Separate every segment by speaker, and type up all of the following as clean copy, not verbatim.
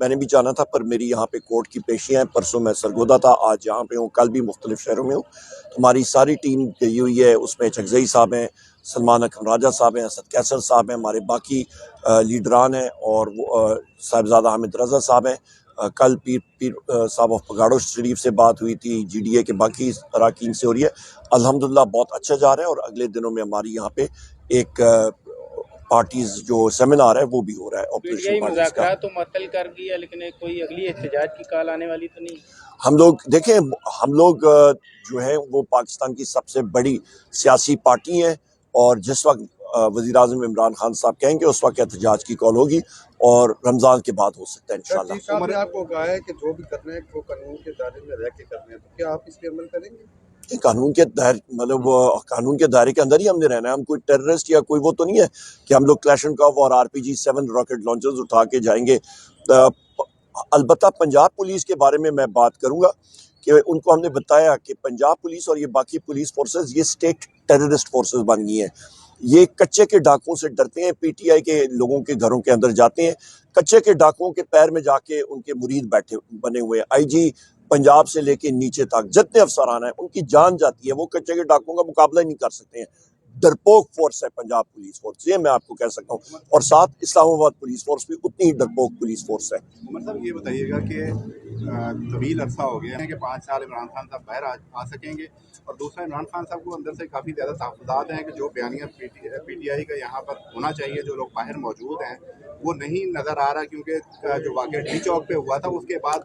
Speaker 1: मैंने भी जाना था, पर मेरी यहाँ पे कोर्ट की पेशियाँ हैं। परसों मैं सरगोदा था, आज यहाँ पे हूँ, कल भी मुख्तलिफ शहरों में हूँ। तो हमारी सारी टीम गई हुई है, उसमें चकजई साहब हैं, सलमान अकरम राजा साहब हैं, असद कैसर साहब हैं, हमारे बाकी लीडरान हैं, और वो साहिबजादा हामिद रजा साहब हैं। कल पीर साहब ऑफ पगाड़ो शरीफ से बात हुई थी, GDA के बाकी अरकान से हो रही है। अल्हम्दुलिल्लाह बहुत अच्छा जा रहा है, और अगले दिनों में हमारी यहाँ पे एक पार्टीज जो सेमिनार है वो भी हो रहा है ऑपरेशन पार्टीज का।
Speaker 2: तो मुअत्तल कर दिया, लेकिन कोई अगली एहतजाज की कॉल आने वाली तो नहीं?
Speaker 1: हम लोग देखें, हम लोग जो है वो पाकिस्तान की सबसे बड़ी सियासी पार्टी है, और जिस वक्त वज़ीर आज़म इमरान खान साहब कहेंगे उस वक्त एहतजाज की कॉल होगी, और रमज़ान के बाद हो सकता है इंशाल्लाह।
Speaker 3: साहब ने आपको कहा है कि जो भी करना है वो कानून के दायरे में रह के करना है, तो क्या आप इस पे अमल करेंगे?
Speaker 1: कानून के दायरे, मतलब कानून के दायरे के अंदर ही हमने रहना है। हम कोई टेररिस्ट या कोई वो तो नहीं है कि हम लोग क्लैशनकॉफ और RPG-7 रॉकेट लॉन्चर्स उठा के जाएंगे। अलबत्ता पंजाब पुलिस के बारे में मैं बात करूंगा कि उनको हमने बताया कि पंजाब पुलिस और ये बाकी पुलिस फोर्सेस ये स्टेट टेररिस्ट फोर्सेस बन गई हैं। ये कच्चे के डाकुओं से डरते हैं, PTI के लोगों के घरों के अंदर जाते हैं, कच्चे के डाकुओं के पैर में जाके उनके मुरीद बैठे बने हुए हैं। IG पंजाब से लेके नीचे तक जितने अफसरान हैं उनकी जान जाती है, वो कच्चे के डाकुओं का मुकाबला ही नहीं कर सकते हैं। डरपोक फोर्स है पंजाब पुलिस फोर्स, ये मैं आपको कह सकता हूँ, और साथ इस्लामाबाद पुलिस फोर्स भी उतनी ही डरपोक पुलिस फोर्स है।
Speaker 4: उमर साहब ये बताइएगा कि तवील अरसा हो गया है कि 5 साल इमरान खान साहब बाहर आ सकेंगे, और दूसरा इमरान खान साहब को अंदर से काफ़ी ज़्यादा तहफ़्फ़ुज़ात हैं कि जो बयानिया PTI का यहाँ पर होना चाहिए, जो लोग बाहर मौजूद हैं वो नहीं नज़र आ रहा, क्योंकि जो वाक़या डी चौक पे हुआ था उसके बाद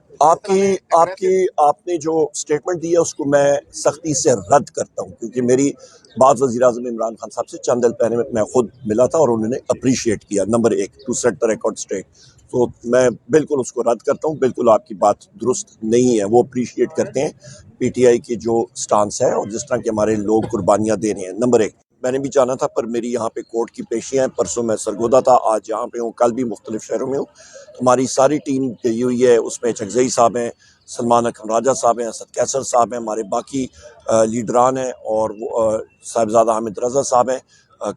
Speaker 1: आपने जो स्टेटमेंट दी है उसको मैं सख्ती से रद्द करता हूँ, क्योंकि मेरी बात वज़ीर आज़म इमरान खान साहब से चंद दिन पहले मैं खुद मिला था और उन्होंने अप्रिशिएट किया, number 1 to set the record straight. तो मैं बिल्कुल उसको रद्द करता हूँ, बिल्कुल आपकी बात दुरुस्त नहीं है। वो अप्रिशिएट करते हैं PTI की जो स्टांस है और जिस तरह के हमारे लोग कुर्बानियाँ दे रहे हैं। नंबर 1, मैंने भी जाना था, पर मेरी यहाँ पे कोर्ट की पेशियाँ हैं। परसों मैं सरगोदा था, आज यहाँ पे हूँ, कल भी मुख्तलिफ शहरों में हूँ। तो हमारी सारी टीम गई हुई है, उसमें चकजई साहब हैं, सलमान अकरम राजा साहब हैं, असद कैसर साहब हैं, हमारे बाकी लीडरान हैं, और वो साहिबजादा हामिद रजा साहब हैं।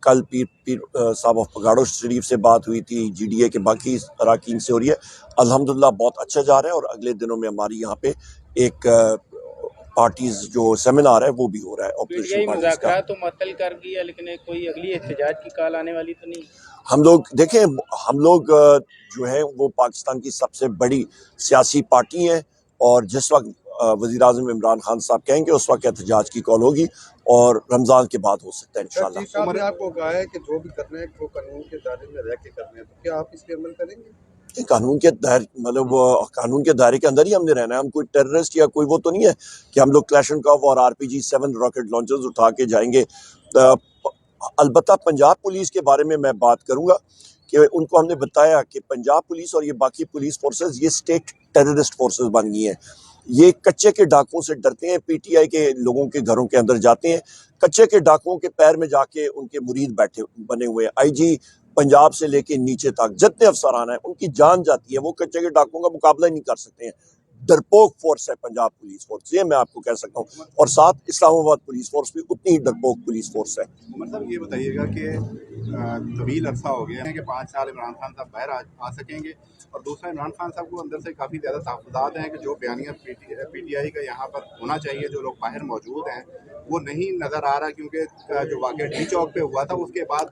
Speaker 1: कल पीर साहब ऑफ पगाड़ो शरीफ से बात हुई थी, GDA के बाकी अरकान से हो रही है। अल्हम्दुलिल्लाह बहुत अच्छा जा रहा है, और अगले दिनों में हमारी यहाँ पे एक पार्टीज जो सेमिनार है वो भी हो रहा है ऑपरेशन पार्टीज का।
Speaker 2: तो मुअत्तल कर दिया, लेकिन कोई अगली एहतजाज की कॉल आने वाली तो नहीं?
Speaker 1: हम लोग देखें, हम लोग जो है वो पाकिस्तान की सबसे बड़ी सियासी पार्टी है, और जिस वक्त वज़ीर आज़म इमरान खान साहब कहेंगे उस वक्त एहतजाज की कॉल होगी, और रमज़ान के बाद हो सकता है इंशाल्लाह।
Speaker 3: साहब ने आपको कहा है कि जो भी करना है वो कानून के दायरे में रह के करना है, तो क्या आप इस पे अमल करेंगे?
Speaker 1: कानून के दायरे, मतलब कानून के दायरे के अंदर ही हमने रहना है। हम कोई टेररिस्ट या कोई वो तो नहीं है कि हम लोग क्लैशनकॉफ और RPG-7 रॉकेट लॉन्चर्स उठा के जाएंगे। अलबत्ता पंजाब पुलिस के बारे में मैं बात करूंगा कि उनको हमने बताया कि पंजाब पुलिस और ये बाकी पुलिस फोर्सेस ये स्टेट टेररिस्ट फोर्सेस बन गई हैं। ये कच्चे के डाकुओं से डरते हैं, PTI के लोगों के घरों के अंदर जाते हैं, कच्चे के डाकुओं के पैर में जाके उनके मुरीद बैठे बने हुए हैं। IG पंजाब से लेके नीचे तक जितने अफसरान हैं उनकी जान जाती है, वो कच्चे के डाकुओं का मुकाबला ही नहीं कर सकते हैं। डरपोक फोर्स है पंजाब पुलिस फोर्स, ये मैं आपको कह सकता हूँ, और साथ इस्लामाबाद पुलिस फोर्स भी उतनी ही डरपोक पुलिस फोर्स है।
Speaker 4: उमर साहब ये बताइएगा कि तवील अरसा हो गया है कि 5 साल इमरान खान साहब बाहर आ सकेंगे, और दूसरा इमरान खान साहब को अंदर से काफ़ी ज़्यादा तहफ़्फ़ुज़ात हैं कि जो बयानिया PTI का यहाँ पर होना चाहिए, जो लोग बाहर मौजूद हैं वो नहीं नज़र आ रहा, क्योंकि जो वाक़या डी चौक पे हुआ था उसके बाद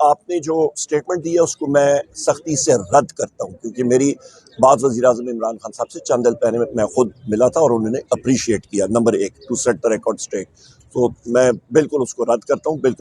Speaker 1: आपने जो स्टेटमेंट दी है उसको मैं सख्ती से रद्द करता हूँ, क्योंकि मेरी बात वज़ीर आज़म इमरान खान साहब से चंद दिन पहले मैं खुद मिला था और उन्होंने अप्रिशिएट किया, number 1 to set the record straight. तो मैं बिल्कुल उसको रद्द करता हूँ, बिल्कुल।